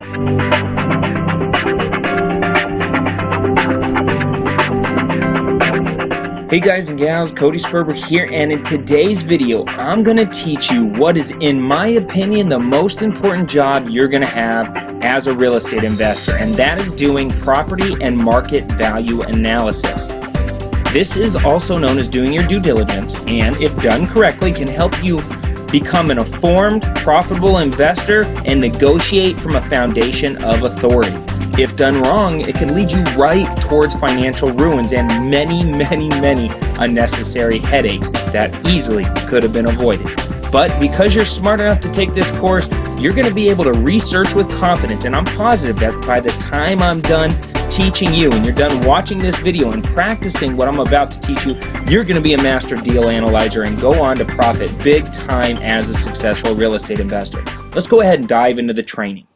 Hey guys and gals, Cody Sperber here, and in today's video I'm going to teach you what is, in my opinion, the most important job you're going to have as a real estate investor, and that is doing property and market value analysis. This is also known as doing your due diligence, and if done correctly can help you become an informed, profitable investor and negotiate from a foundation of authority. If done wrong, it can lead you right towards financial ruins and many unnecessary headaches that easily could have been avoided. But because you're smart enough to take this course, you're going to be able to research with confidence, and I'm positive that by the time I'm done teaching you and you're done watching this video and practicing what I'm about to teach you, you're going to be a master deal analyzer and go on to profit big time as a successful real estate investor. Let's go ahead and dive into the training.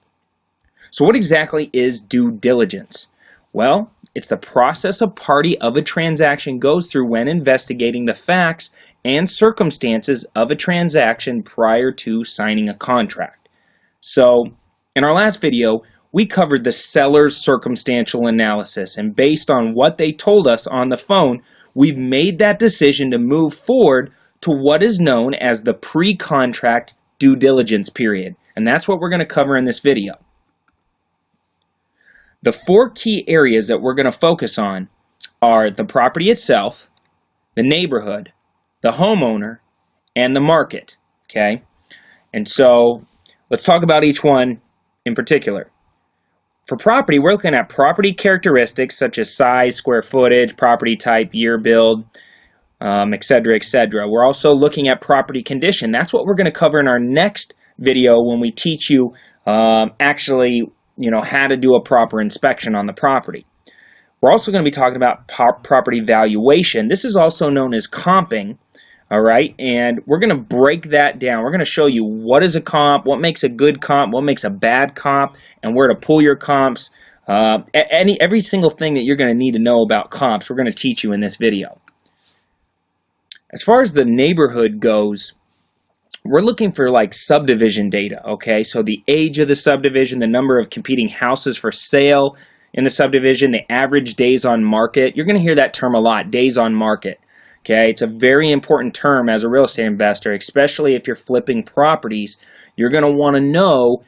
So what exactly is due diligence? Well, it's the process a party of a transaction goes through when investigating the facts and circumstances of a transaction prior to signing a contract. So, in our last video, we covered the seller's circumstantial analysis, and based on what they told us on the phone, we've made that decision to move forward to what is known as the pre-contract due diligence period, and that's what we're going to cover in this video. The four key areas that we're going to focus on are the property itself, the neighborhood, the homeowner, and the market, okay? And so let's talk about each one in particular. For property, we're looking at property characteristics such as size, square footage, property type, year build, etc., etc. We're also looking at property condition. That's what we're going to cover in our next video when we teach you how to do a proper inspection on the property. We're also going to be talking about property valuation. This is also known as comping, all right? And we're going to break that down. We're going to show you what is a comp, what makes a good comp, what makes a bad comp, and where to pull your comps. Every single thing that you're going to need to know about comps, we're going to teach you in this video. As far as the neighborhood goes, we're looking for like subdivision data, okay? So the age of the subdivision, the number of competing houses for sale in the subdivision, the average days on market. You're going to hear that term a lot, days on market, okay? It's a very important term as a real estate investor, especially if you're flipping properties. You're going to want to know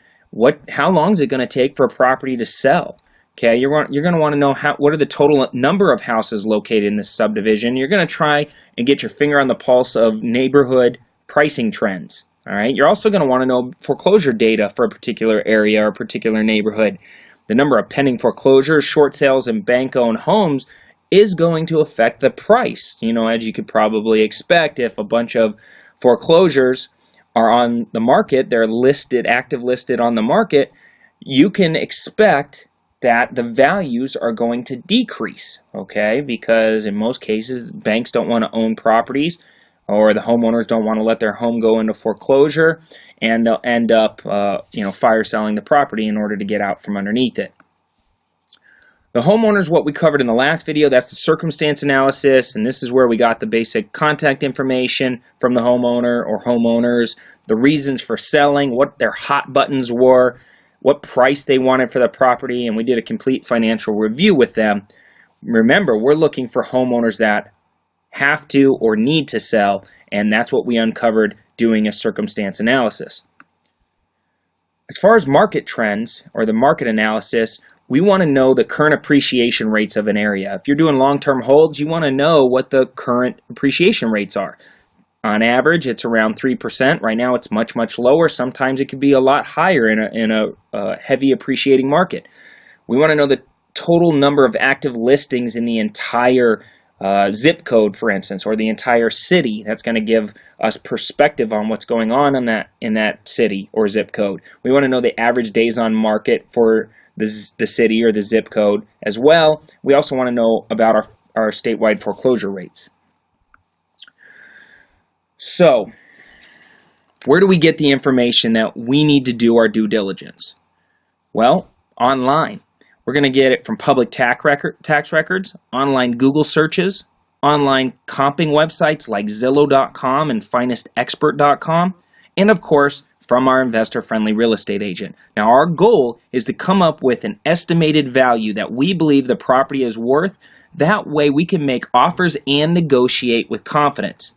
how long is it going to take for a property to sell, okay? You're going to want to know what are the total number of houses located in this subdivision. You're going to try and get your finger on the pulse of neighborhood pricing trends. All right. You're also going to want to know foreclosure data for a particular area or a particular neighborhood. The number of pending foreclosures, short sales, and bank-owned homes is going to affect the price. As you could probably expect, if a bunch of foreclosures are on the market, they're active listed on the market, you can expect that the values are going to decrease, okay? Because in most cases, banks don't want to own properties, or the homeowners don't want to let their home go into foreclosure, and they'll end up, fire selling the property in order to get out from underneath it. The homeowners, what we covered in the last video, that's the circumstance analysis, and this is where we got the basic contact information from the homeowner or homeowners, the reasons for selling, what their hot buttons were, what price they wanted for the property, and we did a complete financial review with them. Remember, we're looking for homeowners that have to or need to sell, and that's what we uncovered doing a circumstance analysis. As far as market trends or the market analysis, we want to know the current appreciation rates of an area. If you're doing long-term holds, you want to know what the current appreciation rates are. On average, it's around 3%. Right now, it's much lower. Sometimes it could be a lot higher in a heavy appreciating market. We want to know the total number of active listings in the entire zip code, for instance, or the entire city. That's going to give us perspective on what's going on in that city or zip code. We want to know the average days on market for the city or the zip code as well. We also want to know about our statewide foreclosure rates. So, where do we get the information that we need to do our due diligence? Well, online. We're going to get it from public tax records, online Google searches, online comping websites like Zillow.com and FinestExpert.com, and of course, from our investor-friendly real estate agent. Now, our goal is to come up with an estimated value that we believe the property is worth. That way we can make offers and negotiate with confidence.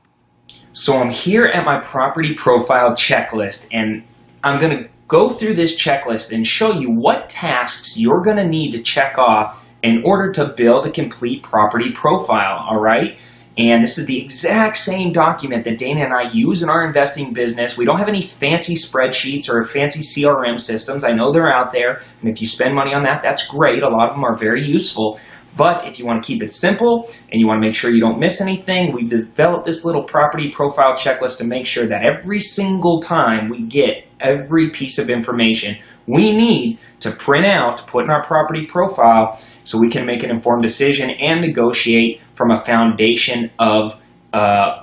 So I'm here at my property profile checklist, and I'm going to go through this checklist and show you what tasks you're going to need to check off in order to build a complete property profile, all right? And this is the exact same document that Dana and I use in our investing business. We don't have any fancy spreadsheets or fancy CRM systems. I know they're out there, and if you spend money on that, that's great. A lot of them are very useful. But if you want to keep it simple and you want to make sure you don't miss anything, we developed this little property profile checklist to make sure that every single time we get every piece of information we need to print out, to put in our property profile so we can make an informed decision and negotiate from a foundation of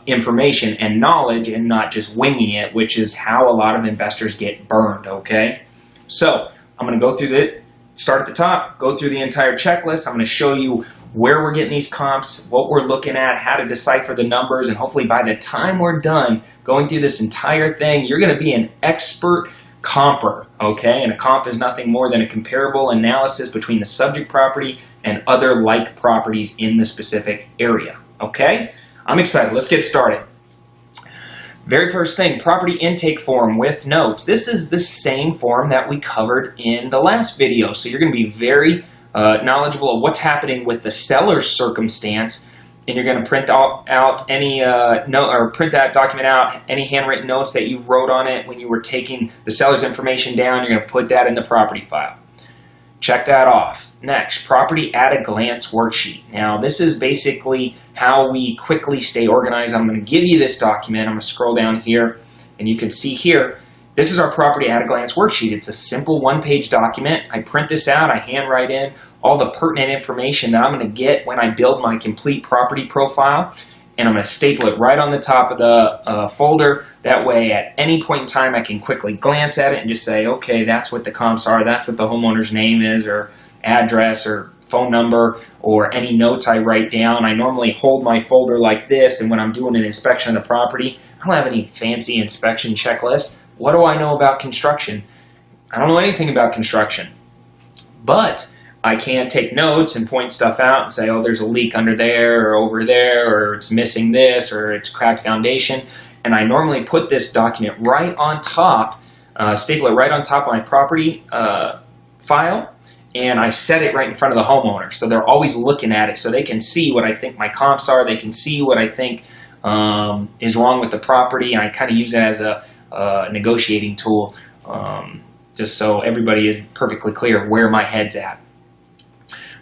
information and knowledge and not just winging it, which is how a lot of investors get burned, okay? So I'm going to go through it. Start at the top, go through the entire checklist. I'm going to show you where we're getting these comps, what we're looking at, how to decipher the numbers, and hopefully by the time we're done going through this entire thing, you're going to be an expert comper, okay? And a comp is nothing more than a comparable analysis between the subject property and other like properties in the specific area, okay? I'm excited. Let's get started. Very first thing, property intake form with notes. This is the same form that we covered in the last video, so you're going to be very knowledgeable of what's happening with the seller's circumstance, and you're going to print out any note or print that document out, any handwritten notes that you wrote on it when you were taking the seller's information down. You're going to put that in the property file. Check that off. Next, property at a glance worksheet. Now, this is basically how we quickly stay organized. I'm going to give you this document. I'm going to scroll down here, and you can see here, this is our property at a glance worksheet. It's a simple one-page document. I print this out. I handwrite in all the pertinent information that I'm going to get when I build my complete property profile, and I'm going to staple it right on the top of the folder. That way, at any point in time, I can quickly glance at it and just say, okay, that's what the comps are. That's what the homeowner's name is, or address, or phone number, or any notes I write down. I normally hold my folder like this, and when I'm doing an inspection of the property, I don't have any fancy inspection checklists. What do I know about construction? I don't know anything about construction, but I can take notes and point stuff out and say, oh, there's a leak under there or over there, or it's missing this, or it's cracked foundation. And I normally put this document right on top, staple it right on top of my property file, and I set it right in front of the homeowner. So they're always looking at it so they can see what I think my comps are. They can see what I think is wrong with the property, and I kind of use it as a negotiating tool just so everybody is perfectly clear where my head's at.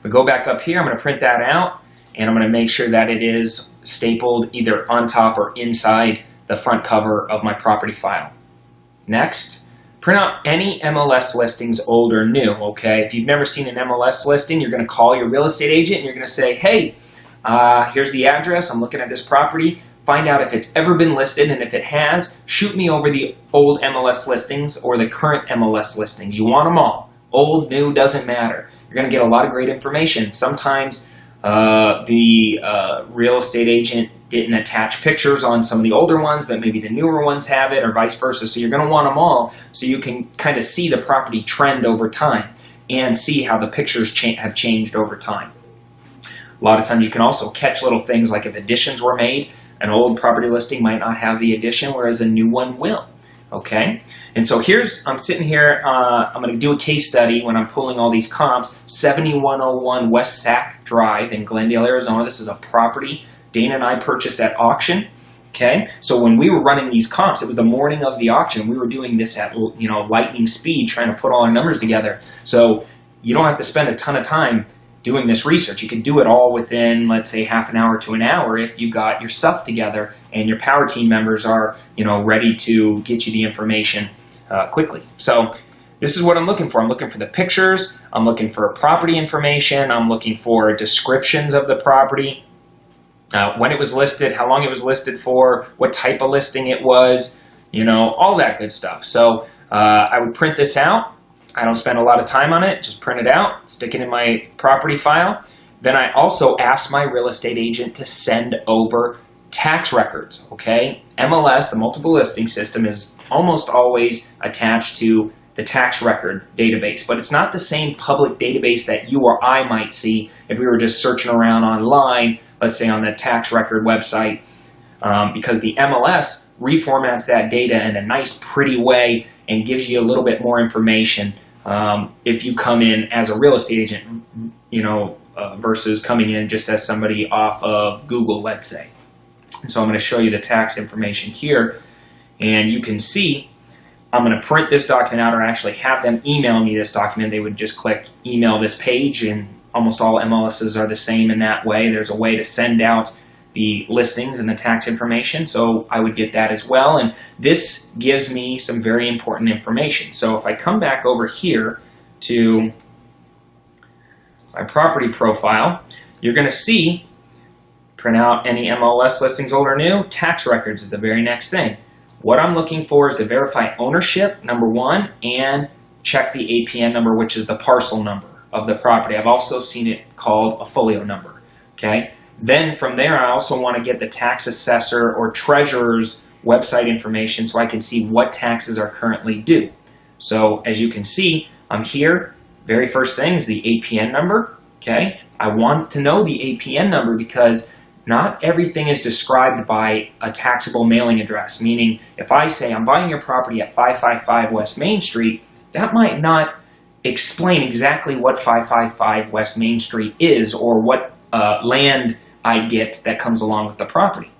We go back up here. I'm going to print that out, and I'm going to make sure that it is stapled either on top or inside the front cover of my property file. Next, print out any MLS listings, old or new, okay? If you've never seen an MLS listing, you're going to call your real estate agent, and you're going to say, hey, here's the address. I'm looking at this property. Find out if it's ever been listed, and if it has, shoot me over the old MLS listings or the current MLS listings. You want them all. Old, new, doesn't matter. You're going to get a lot of great information. Sometimes the real estate agent didn't attach pictures on some of the older ones, but maybe the newer ones have it, or vice versa. So you're going to want them all so you can kind of see the property trend over time and see how the pictures have changed over time. A lot of times you can also catch little things like if additions were made. An old property listing might not have the addition, whereas a new one will. Okay, and so I'm sitting here, I'm going to do a case study when I'm pulling all these comps. 7101 West Sac Drive in Glendale, Arizona. This is a property Dana and I purchased at auction. Okay, so when we were running these comps, it was the morning of the auction. We were doing this at lightning speed, trying to put all our numbers together. So you don't have to spend a ton of time doing this research. You could do it all within, let's say, half an hour to an hour if you got your stuff together and your power team members are, ready to get you the information quickly. So this is what I'm looking for. I'm looking for the pictures. I'm looking for property information. I'm looking for descriptions of the property, when it was listed, how long it was listed for, what type of listing it was, all that good stuff. So I would print this out. I don't spend a lot of time on it, just print it out, stick it in my property file. Then I also ask my real estate agent to send over tax records, okay? MLS, the multiple listing system, is almost always attached to the tax record database, but it's not the same public database that you or I might see if we were just searching around online, let's say on the tax record website, because the MLS reformats that data in a nice, pretty way and gives you a little bit more information if you come in as a real estate agent, versus coming in just as somebody off of Google, let's say. So I'm going to show you the tax information here, and you can see I'm going to print this document out, or actually have them email me this document. They would just click email this page, and almost all MLSs are the same in that way. There's a way to send out the listings and the tax information, so I would get that as well, and this gives me some very important information. So if I come back over here to my property profile, you're going to see print out any MLS listings, old or new. Tax records is the very next thing. What I'm looking for is to verify ownership, number one, and check the APN number, which is the parcel number of the property. I've also seen it called a folio number, okay? Then from there, I also want to get the tax assessor or treasurer's website information so I can see what taxes are currently due. So as you can see, I'm here. Very first thing is the APN number, okay? I want to know the APN number because not everything is described by a taxable mailing address, meaning if I say I'm buying your property at 555 West Main Street, that might not explain exactly what 555 West Main Street is or what land I get that comes along with the property.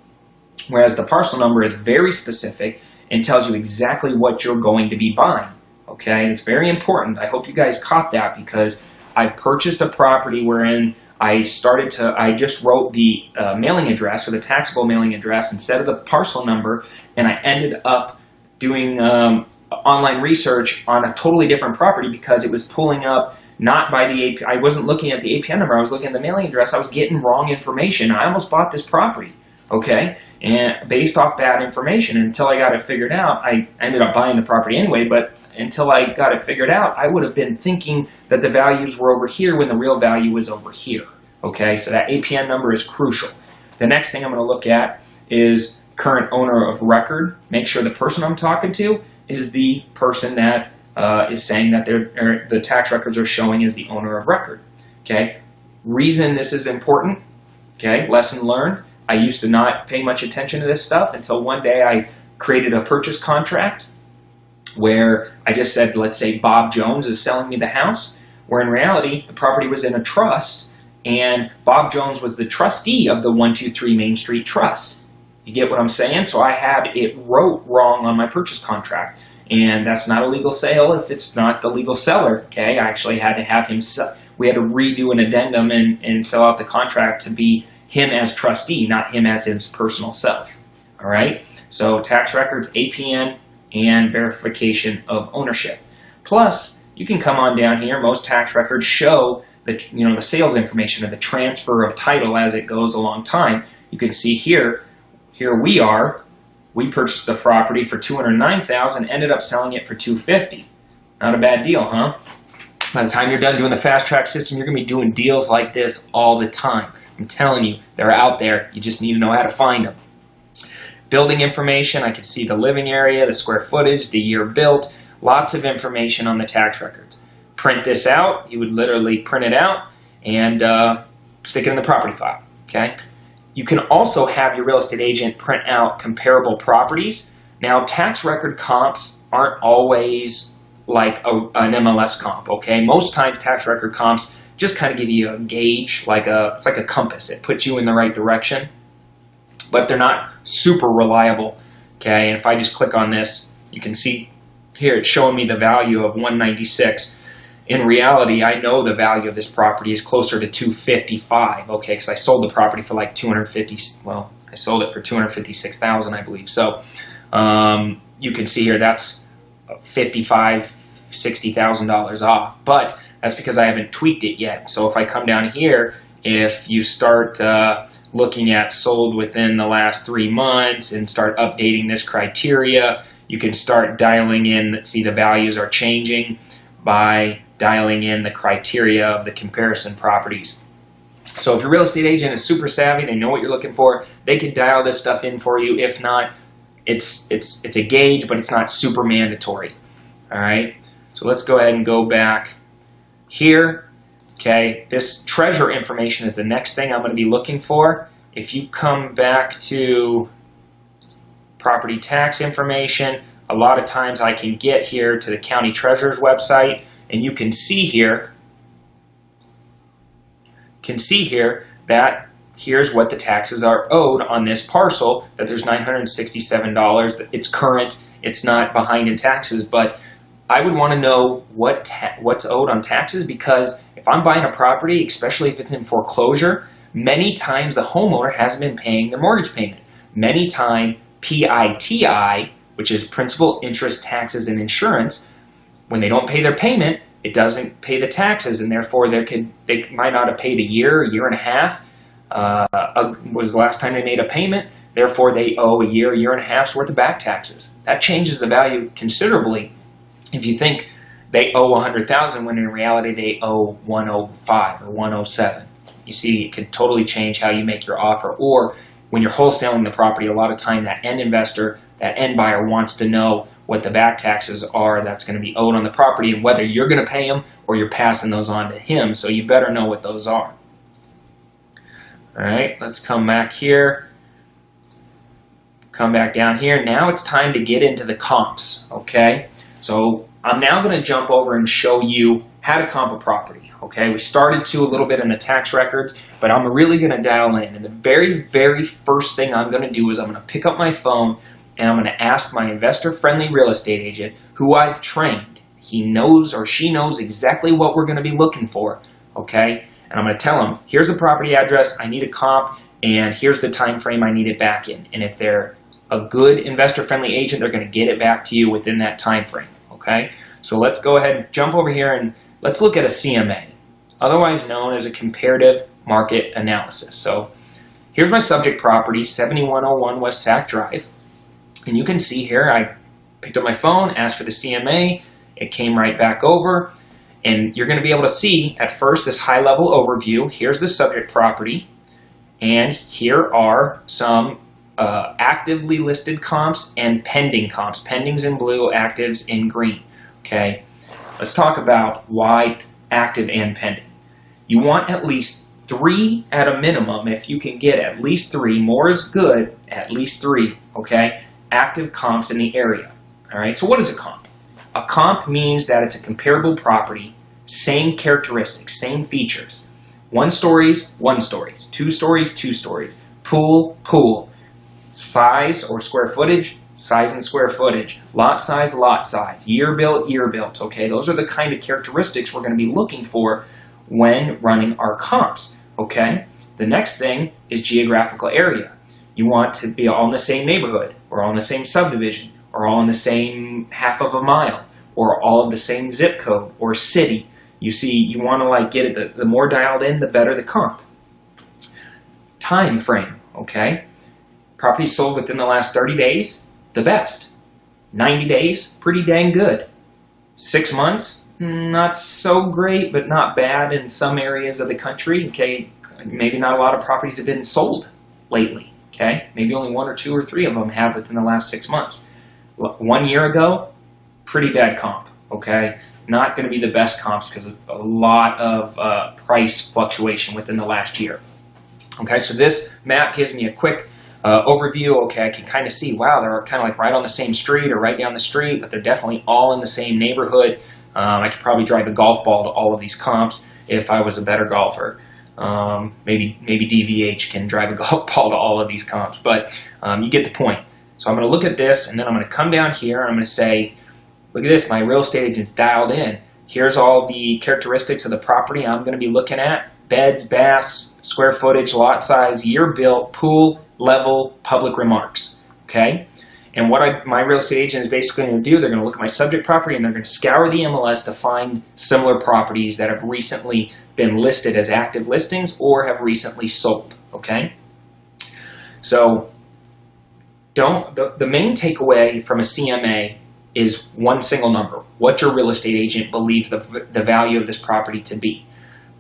Whereas the parcel number is very specific and tells you exactly what you're going to be buying. Okay, it's very important. I hope you guys caught that, because I purchased a property wherein I just wrote the mailing address, or the taxable mailing address, instead of the parcel number, and I ended up doing online research on a totally different property because it was pulling up not by the APN. I wasn't looking at the APN number, I was looking at the mailing address. I was getting wrong information. I almost bought this property, okay, and based off bad information. Until I got it figured out, I ended up buying the property anyway, but until I got it figured out, I would have been thinking that the values were over here when the real value was over here. Okay, so that APN number is crucial. The next thing I'm going to look at is current owner of record. Make sure the person I'm talking to is the person that is saying that the tax records are showing as the owner of record. Okay, reason this is important, okay, lesson learned. I used to not pay much attention to this stuff until one day I created a purchase contract where I just said, let's say Bob Jones is selling me the house, where in reality the property was in a trust and Bob Jones was the trustee of the 123 Main Street Trust. You get what I'm saying? So I had it wrote wrong on my purchase contract, and that's not a legal sale if it's not the legal seller. Okay, I actually had to have him we had to redo an addendum and fill out the contract to be him as trustee, not him as his personal self. All right, so tax records, APN, and verification of ownership. Plus, you can come on down here. Most tax records show the sales information or the transfer of title as it goes along time. You can see here we purchased the property for $209,000, ended up selling it for $250,000. Not a bad deal, huh? By the time you're done doing the fast track system, you're going to be doing deals like this all the time. I'm telling you, they're out there. You just need to know how to find them. Building information, I can see the living area, the square footage, the year built, lots of information on the tax records. Print this out. You would literally print it out and stick it in the property file, okay? You can also have your real estate agent print out comparable properties. Now, tax record comps aren't always like an MLS comp, okay? Most times tax record comps just kind of give you a gauge, it's like a compass. It puts you in the right direction, but they're not super reliable, okay? And if I just click on this, you can see here it's showing me the value of $196. In reality, I know the value of this property is closer to $255, okay, because I sold the property for like $250, well, I sold it for $256,000, I believe. So you can see here that's $55,000, $60,000 off, but that's because I haven't tweaked it yet. So if I come down here, if you start looking at sold within the last 3 months and start updating this criteria, you can start dialing in, see the values are changing by dialing in the criteria of the comparison properties. So if your real estate agent is super savvy, they know what you're looking for, they can dial this stuff in for you. If not, it's a gauge, but it's not super mandatory. All right, so let's go ahead and go back here. Okay, this treasure information is the next thing I'm going to be looking for. If you come back to property tax information, a lot of times I can get here to the county treasurer's website, and you can see here that here's what the taxes are owed on this parcel, that there's $967. It's current, it's not behind in taxes, but I would want to know what's owed on taxes, because if I'm buying a property, especially if it's in foreclosure, many times the homeowner hasn't been paying their mortgage payment. Many times PITI, which is principal, interest, taxes, and insurance, when they don't pay their payment, it doesn't pay the taxes, and therefore they might not have paid a year and a half. Was the last time they made a payment. Therefore, they owe a year and a half's worth of back taxes. That changes the value considerably. If you think they owe $100,000 when in reality they owe $105 or $107, you see, it could totally change how you make your offer. Or when you're wholesaling the property, a lot of time that end investor, that end buyer wants to know what the back taxes are that's going to be owed on the property, and whether you're going to pay them or you're passing those on to him. So you better know what those are. All right, let's come back here. Come back down here. Now it's time to get into the comps, okay? So I'm now going to jump over and show you how to comp a property, okay? We started to a little bit in the tax records, but I'm really going to dial in. And the very, very first thing I'm going to do is I'm going to pick up my phone and I'm going to ask my investor-friendly real estate agent, who I've trained. He knows or she knows exactly what we're going to be looking for, okay? And I'm going to tell them, here's the property address, I need a comp, and here's the time frame I need it back in. And if they're a good investor-friendly agent, they're going to get it back to you within that time frame, okay? So let's go ahead and jump over here and let's look at a CMA, otherwise known as a comparative market analysis. So here's my subject property, 7101 West Sac Drive. And you can see here, I picked up my phone, asked for the CMA, it came right back over. And you're going to be able to see at first this high-level overview. Here's the subject property, and here are some actively listed comps and pending comps. Pendings in blue, actives in green. Okay, let's talk about why active and pending. You want at least 3 at a minimum. If you can get at least 3, more is good. At least 3. Okay, active comps in the area. All right. So what is a comp? A comp means that it's a comparable property, same characteristics, same features. 1 stories, 1 stories. 2 stories, 2 stories. Pool, pool. Size or square footage, size and square footage. Lot size, lot size. Year built, year built. Okay, those are the kind of characteristics we're going to be looking for when running our comps. Okay, the next thing is geographical area. You want to be all in the same neighborhood, or all in the same subdivision, or all in the same half of a mile, or all of the same zip code or city. You see, you want to like get it, the more dialed in, the better the comp. Time frame, okay? Property sold within the last 30 days, the best. 90 days, pretty dang good. 6 months, not so great, but not bad in some areas of the country, okay? Maybe not a lot of properties have been sold lately, okay? Maybe only 1 or 2 or 3 of them have within the last 6 months. 1 year ago, pretty bad comp, okay? Not going to be the best comps because of a lot of price fluctuation within the last year. Okay, so this map gives me a quick overview. Okay, I can kind of see, wow, they're kind of like right on the same street or right down the street, but they're definitely all in the same neighborhood. I could probably drive a golf ball to all of these comps if I was a better golfer. Maybe DVH can drive a golf ball to all of these comps, but you get the point. So I'm going to look at this, and then I'm going to come down here, and I'm going to say, look at this, my real estate agent's dialed in. Here's all the characteristics of the property I'm going to be looking at. Beds, baths, square footage, lot size, year built, pool, level, public remarks. Okay? And what my real estate agent is basically going to do, they're going to look at my subject property and they're going to scour the MLS to find similar properties that have recently been listed as active listings or have recently sold. Okay? So, the main takeaway from a CMA is one single number, what your real estate agent believes the value of this property to be.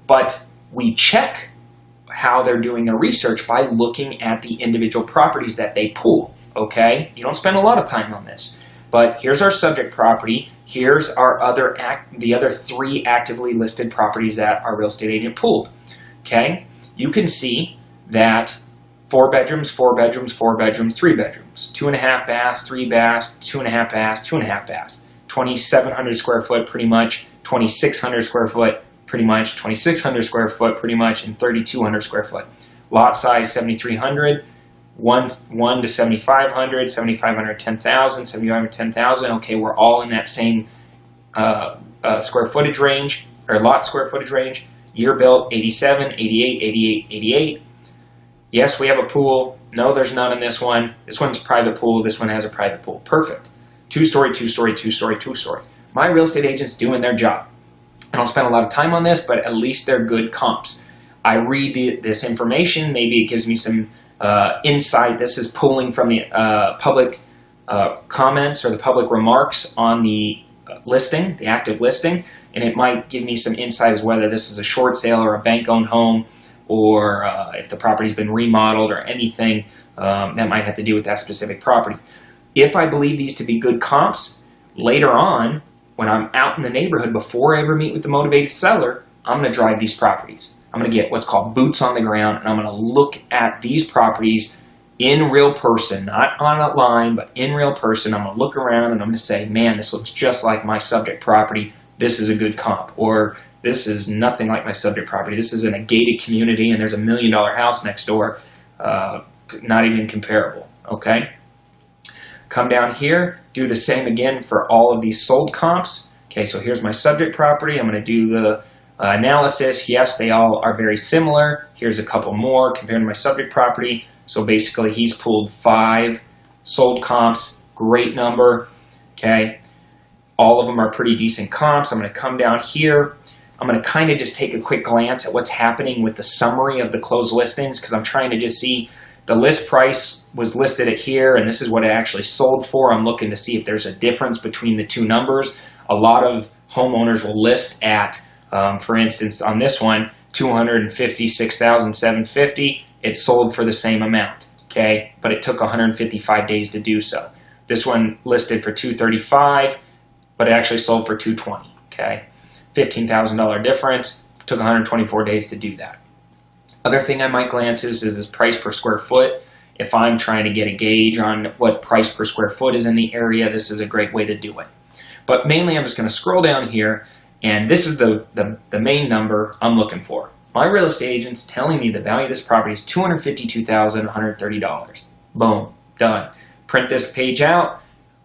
But we check how they're doing their research by looking at the individual properties that they pull, okay? You don't spend a lot of time on this, but here's our subject property. Here's our the other 3 actively listed properties that our real estate agent pulled, okay? You can see that 4 bedrooms, 4 bedrooms, 4 bedrooms, 3 bedrooms, 2.5 baths, 3 baths, 2.5 baths, 2.5 baths, 2,700 square foot pretty much, 2,600 square foot pretty much, 2,600 square foot pretty much, and 3,200 square foot. Lot size 7,300, 1 to 7,500, 7,500, 10,000, 7,500, 10,000. Okay, we're all in that same square footage range, or lot square footage range. Year built 87, 88, 88, 88. Yes, we have a pool. No, there's none in this one. This one's private pool. This one has a private pool. Perfect. 2-story, 2-story, 2-story, 2-story. My real estate agent's doing their job. I don't spend a lot of time on this, but at least they're good comps. I read this information. Maybe it gives me some insight. This is pulling from the public comments or the public remarks on the listing, the active listing, and it might give me some insight as whether this is a short sale or a bank-owned home, or if the property's been remodeled or anything that might have to do with that specific property. If I believe these to be good comps, later on, when I'm out in the neighborhood, before I ever meet with the motivated seller, I'm going to drive these properties. I'm going to get what's called boots on the ground, and I'm going to look at these properties in real person, not on a line, but in real person. I'm going to look around and I'm going to say, man, this looks just like my subject property. This is a good comp. Or this is nothing like my subject property. This is in a gated community and there's $1 million house next door. Not even comparable, okay? Come down here, do the same again for all of these sold comps. Okay, so here's my subject property. I'm going to do the analysis. Yes, they all are very similar. Here's a couple more compared to my subject property. So basically, he's pulled 5 sold comps. Great number. Okay, all of them are pretty decent comps. I'm going to come down here. I'm going to kind of just take a quick glance at what's happening with the summary of the closed listings, because I'm trying to just see the list price was listed at here, and this is what it actually sold for. I'm looking to see if there's a difference between the two numbers. A lot of homeowners will list at, for instance, on this one, $256,750. It sold for the same amount, okay? But it took 155 days to do so. This one listed for $235, but it actually sold for $220, okay? $15,000 difference, took 124 days to do that. Other thing I might glance is this price per square foot. If I'm trying to get a gauge on what price per square foot is in the area, this is a great way to do it. But mainly I'm just going to scroll down here, and this is the main number I'm looking for. My real estate agent's telling me the value of this property is $252,130. Boom, done. Print this page out.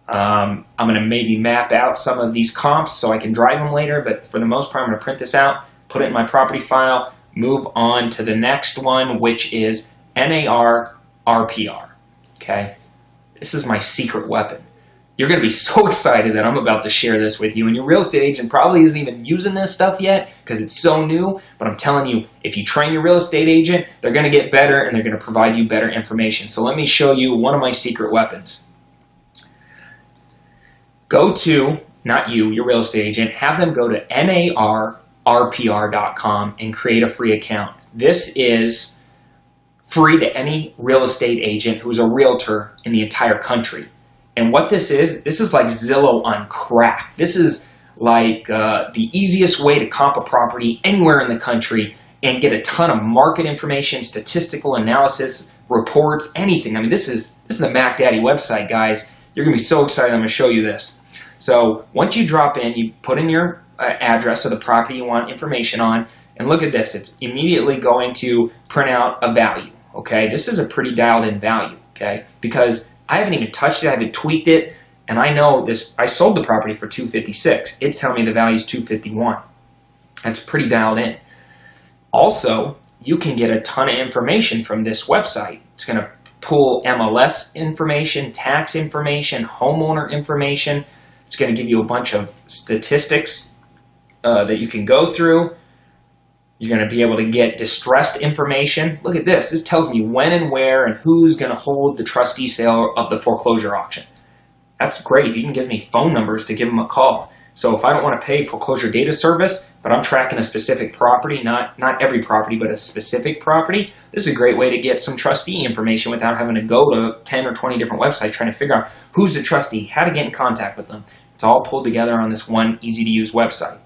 I'm going to maybe map out some of these comps so I can drive them later, but for the most part I'm going to print this out, put it in my property file, move on to the next one, which is NAR RPR. Okay, this is my secret weapon. You're going to be so excited that I'm about to share this with you, and your real estate agent probably isn't even using this stuff yet because it's so new, but I'm telling you, if you train your real estate agent, they're going to get better and they're going to provide you better information. So let me show you one of my secret weapons. Go to, not you, your real estate agent, have them go to narrpr.com and create a free account. This is free to any real estate agent who's a realtor in the entire country. And what this is like Zillow on crack. This is like the easiest way to comp a property anywhere in the country and get a ton of market information, statistical analysis, reports, anything. I mean, this is the Mac Daddy website, guys. You're going to be so excited. I'm going to show you this. So once you drop in, you put in your address of the property you want information on, and look at this. It's immediately going to print out a value, okay? This is a pretty dialed-in value, okay? Because I haven't even touched it, I haven't tweaked it, and I know this. I sold the property for $256. It's telling me the value is $251. That's pretty dialed in. Also, you can get a ton of information from this website. It's going to pull MLS information, tax information, homeowner information. It's going to give you a bunch of statistics that you can go through. You're going to be able to get distressed information. Look at this. This tells me when and where and who's going to hold the trustee sale of the foreclosure auction. That's great. You can give me phone numbers to give them a call. So if I don't want to pay foreclosure data service, but I'm tracking a specific property, not every property, but a specific property, this is a great way to get some trustee information without having to go to 10 or 20 different websites trying to figure out who's the trustee, how to get in contact with them. It's all pulled together on this one easy-to-use website.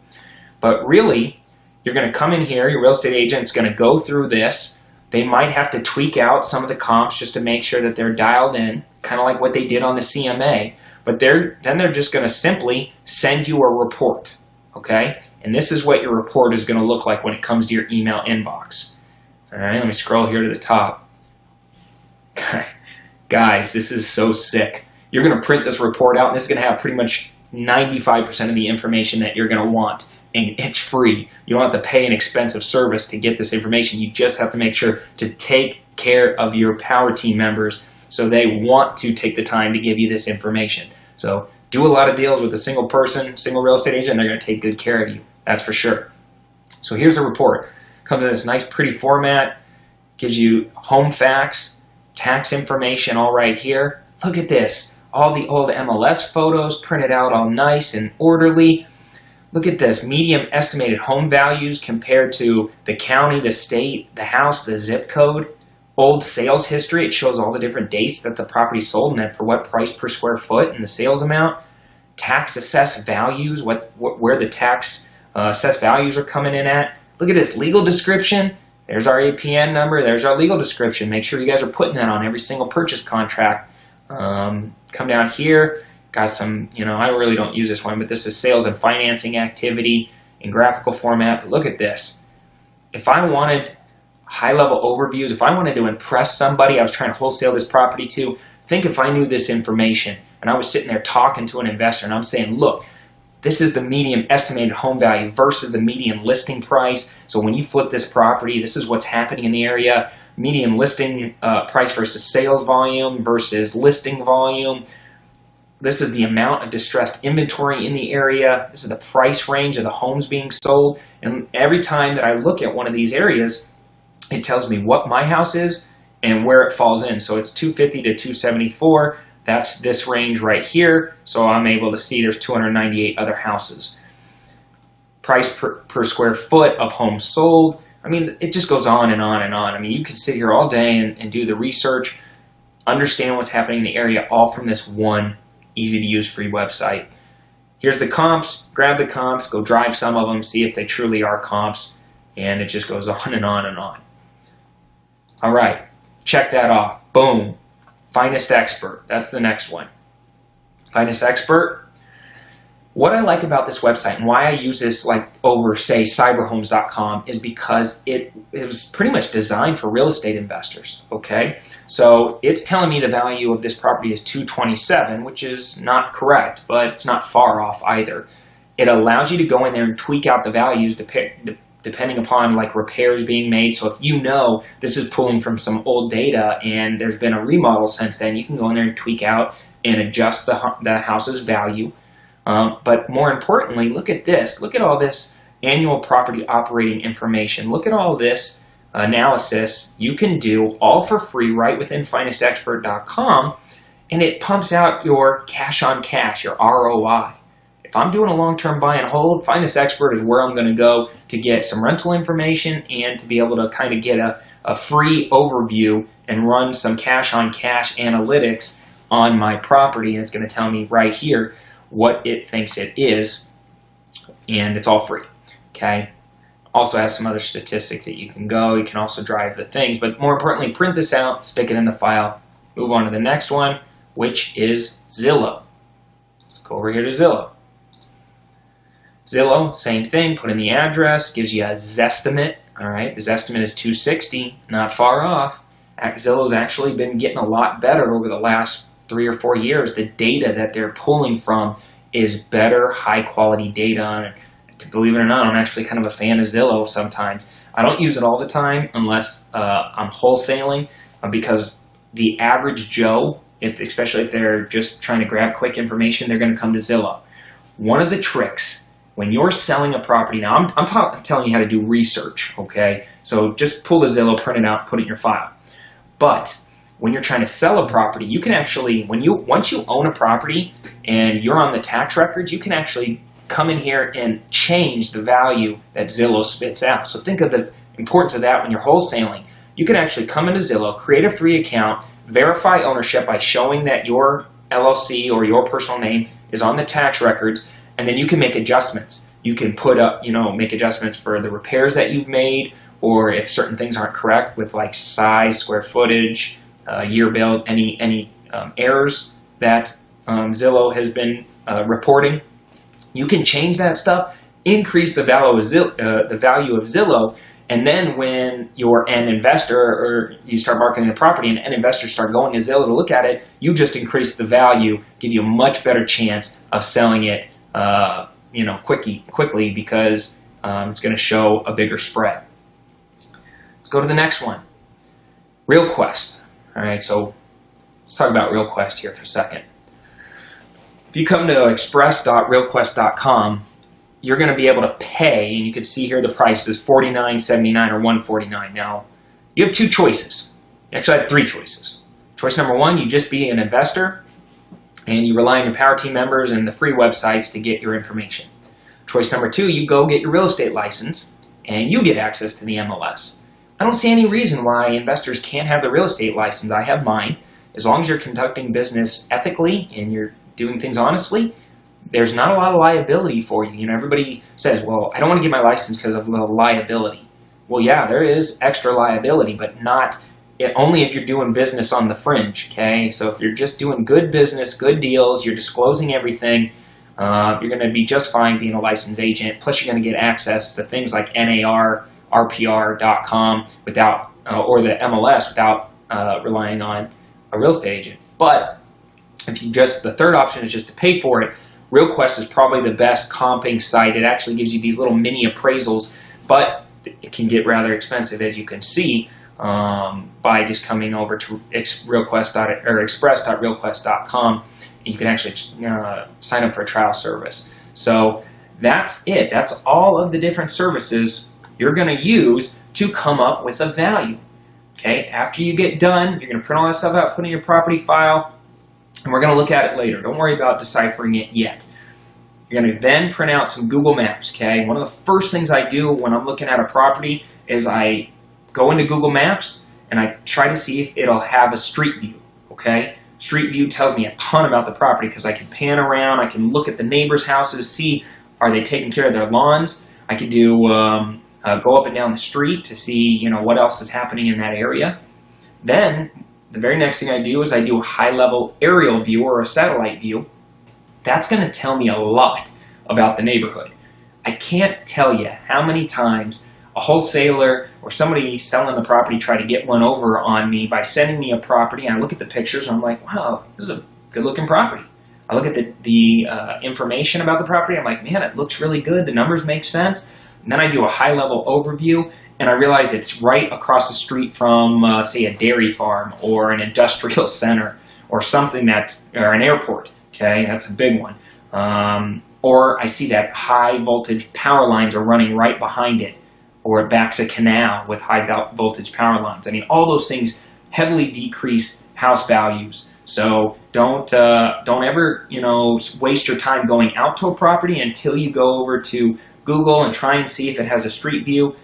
But really, you're going to come in here, your real estate agent's going to go through this. They might have to tweak out some of the comps just to make sure that they're dialed in, kind of like what they did on the CMA. But then they're just going to simply send you a report, okay? And this is what your report is going to look like when it comes to your email inbox. All right, let me scroll here to the top. Guys, this is so sick. You're going to print this report out, and this is going to have pretty much 95% of the information that you're going to want. And it's free. You don't have to pay an expensive service to get this information. You just have to make sure to take care of your power team members so they want to take the time to give you this information. So do a lot of deals with a single person, single real estate agent, and they're going to take good care of you. That's for sure. So here's the report. Comes in this nice, pretty format. Gives you home facts, tax information all right here. Look at this. All the old MLS photos printed out all nice and orderly. Look at this. Median estimated home values compared to the county, the state, the house, the zip code. Old sales history. It shows all the different dates that the property sold and then for what price per square foot and the sales amount. Tax assessed values, where the tax assessed values are coming in at. Look at this legal description. There's our APN number. There's our legal description. Make sure you guys are putting that on every single purchase contract. Come down here. Got some, I really don't use this one, but this is sales and financing activity in graphical format. But look at this. If I wanted high-level overviews, if I wanted to impress somebody I was trying to wholesale this property to, think if I knew this information and I was sitting there talking to an investor and I'm saying, look, this is the median estimated home value versus the median listing price. So when you flip this property, this is what's happening in the area. Median listing price versus sales volume versus listing volume. This is the amount of distressed inventory in the area. This is the price range of the homes being sold. And every time that I look at one of these areas, it tells me what my house is and where it falls in. So it's 250 to 274. That's this range right here. So I'm able to see there's 298 other houses. Price per square foot of homes sold. I mean, it just goes on and on and on. I mean, you can sit here all day and do the research, understand what's happening in the area, all from this one easy-to-use free website. Here's the comps. Grab the comps. Go drive some of them. See if they truly are comps. And it just goes on and on and on. All right. Check that off. Boom. Finest Expert. That's the next one. Finest Expert. What I like about this website and why I use this over, say, cyberhomes.com is because it was pretty much designed for real estate investors, okay? So it's telling me the value of this property is $227, which is not correct, but it's not far off either. It allows you to go in there and tweak out the values depending upon repairs being made. So if you know this is pulling from some old data and there's been a remodel since then, you can go in there and tweak out and adjust the house's value. But more importantly, look at this. Look at all this annual property operating information. Look at all this analysis you can do all for free right within finestexpert.com, and it pumps out your cash on cash, your ROI. If I'm doing a long-term buy and hold, Finest Expert is where I'm going to go to get some rental information and to be able to kind of get a free overview and run some cash on cash analytics on my property. And it's going to tell me right here what it thinks it is, and it's all free, okay? Also has some other statistics that you can go. You can also drive the things, but more importantly, print this out, stick it in the file, move on to the next one, which is Zillow. Let's go over here to Zillow. Zillow, same thing, put in the address, gives you a Zestimate, all right? The Zestimate is $260, not far off. Zillow's actually been getting a lot better over the last 3 or 4 years. The data that they're pulling from is better, high-quality data. And believe it or not, I'm actually kind of a fan of Zillow sometimes. I don't use it all the time unless I'm wholesaling because the average Joe, especially if they're just trying to grab quick information, they're going to come to Zillow. One of the tricks when you're selling a property, now I'm telling you how to do research, okay? So just pull the Zillow, print it out, put it in your file. But when you're trying to sell a property, you can actually, once you own a property and you're on the tax records, you can actually come in here and change the value that Zillow spits out. So think of the importance of that when you're wholesaling. You can actually come into Zillow, create a free account, verify ownership by showing that your LLC or your personal name is on the tax records, and then you can make adjustments. You can put up, make adjustments for the repairs that you've made, or if certain things aren't correct with like size, square footage, year build, any errors that Zillow has been reporting. You can change that stuff, increase the value of Zillow, and then when you're an investor or you start marketing the property and an investor start going to Zillow to look at it, you just increase the value, give you a much better chance of selling it quickly because it's going to show a bigger spread. Let's go to the next one. RealQuest. All right, so let's talk about RealQuest here for a second. If you come to express.realquest.com, you're going to be able to pay, and you can see here the price is $49, $79, or $149. Now, you have two choices. You actually have three choices. Choice number one, you just be an investor, and you rely on your Power Team members and the free websites to get your information. Choice number two, you go get your real estate license, and you get access to the MLS. I don't see any reason why investors can't have the real estate license. I have mine. As long as you're conducting business ethically and you're doing things honestly, there's not a lot of liability for you. Everybody says, well, I don't want to get my license because of the liability. Well, yeah, there is extra liability, but only if you're doing business on the fringe, okay? So if you're just doing good business, good deals, you're disclosing everything, you're going to be just fine being a licensed agent. Plus, you're going to get access to things like NAR, RPR.com or the MLS without relying on a real estate agent. But if the third option is just to pay for it, RealQuest is probably the best comping site. It actually gives you these little mini appraisals, but it can get rather expensive, as you can see, by just coming over to express.realquest.com. You can actually sign up for a trial service. So that's it. That's all of the different services you're going to use to come up with a value. Okay, after you get done, you're going to print all that stuff out, put it in your property file, and we're going to look at it later. Don't worry about deciphering it yet. You're going to then print out some Google Maps, okay? One of the first things I do when I'm looking at a property is I go into Google Maps and I try to see if it'll have a street view, okay? Street view tells me a ton about the property because I can pan around, I can look at the neighbors' houses, see are they taking care of their lawns. I can do go up and down the street to see what else is happening in that area. Then the very next thing I do is I do a high-level aerial view or a satellite view. That's going to tell me a lot about the neighborhood. I can't tell you how many times a wholesaler or somebody selling the property tried to get one over on me by sending me a property, and I look at the pictures and I'm like, wow, this is a good-looking property. I look at the information about the property, I'm like, man, it looks really good, the numbers make sense. And then I do a high-level overview, and I realize it's right across the street from, say, a dairy farm or an industrial center or something or an airport. Okay, that's a big one. Or I see that high-voltage power lines are running right behind it, or it backs a canal with high-voltage power lines. I mean, all those things heavily decrease house values. So don't ever waste your time going out to a property until you go over to Google and try and see if it has a street view.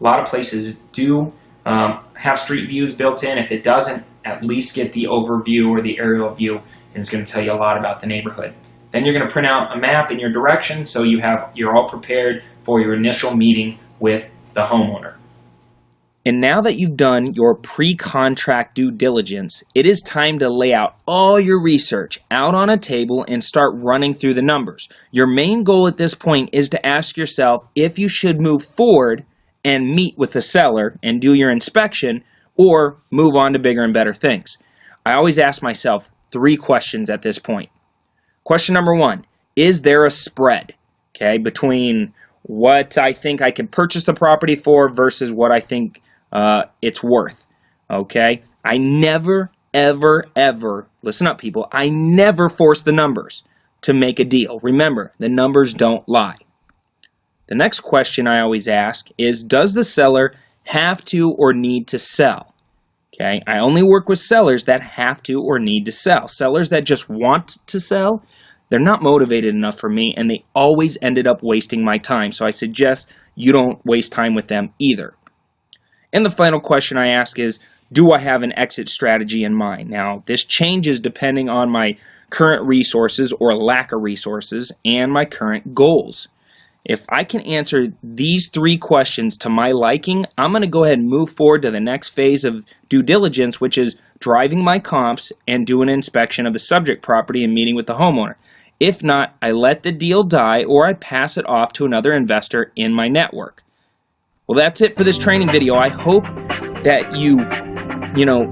A lot of places do have street views built in. If it doesn't, at least get the overview or the aerial view, and it's going to tell you a lot about the neighborhood. Then you're going to print out a map in your direction so you're all prepared for your initial meeting with the homeowner. And now that you've done your pre-contract due diligence, it is time to lay out all your research out on a table and start running through the numbers. Your main goal at this point is to ask yourself if you should move forward and meet with the seller and do your inspection or move on to bigger and better things. I always ask myself 3 questions at this point. Question number 1, is there a spread, between what I think I can purchase the property for versus what I think it's worth, I never, ever, ever, listen up people, I never force the numbers to make a deal. Remember, the numbers don't lie. The next question I always ask is, does the seller have to or need to sell? I only work with sellers that have to or need to sell. Sellers that just want to sell, they're not motivated enough for me, and they always ended up wasting my time. So I suggest you don't waste time with them either. And the final question I ask is, do I have an exit strategy in mind? Now, this changes depending on my current resources or lack of resources and my current goals. If I can answer these 3 questions to my liking, I'm going to go ahead and move forward to the next phase of due diligence, which is driving my comps and doing an inspection of the subject property and meeting with the homeowner. If not, I let the deal die or I pass it off to another investor in my network. Well, that's it for this training video. I hope that you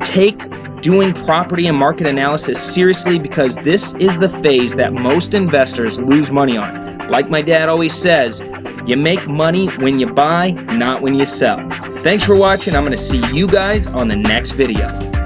take doing property and market analysis seriously, because this is the phase that most investors lose money on. Like my dad always says, you make money when you buy, not when you sell. Thanks for watching. I'm going to see you guys on the next video.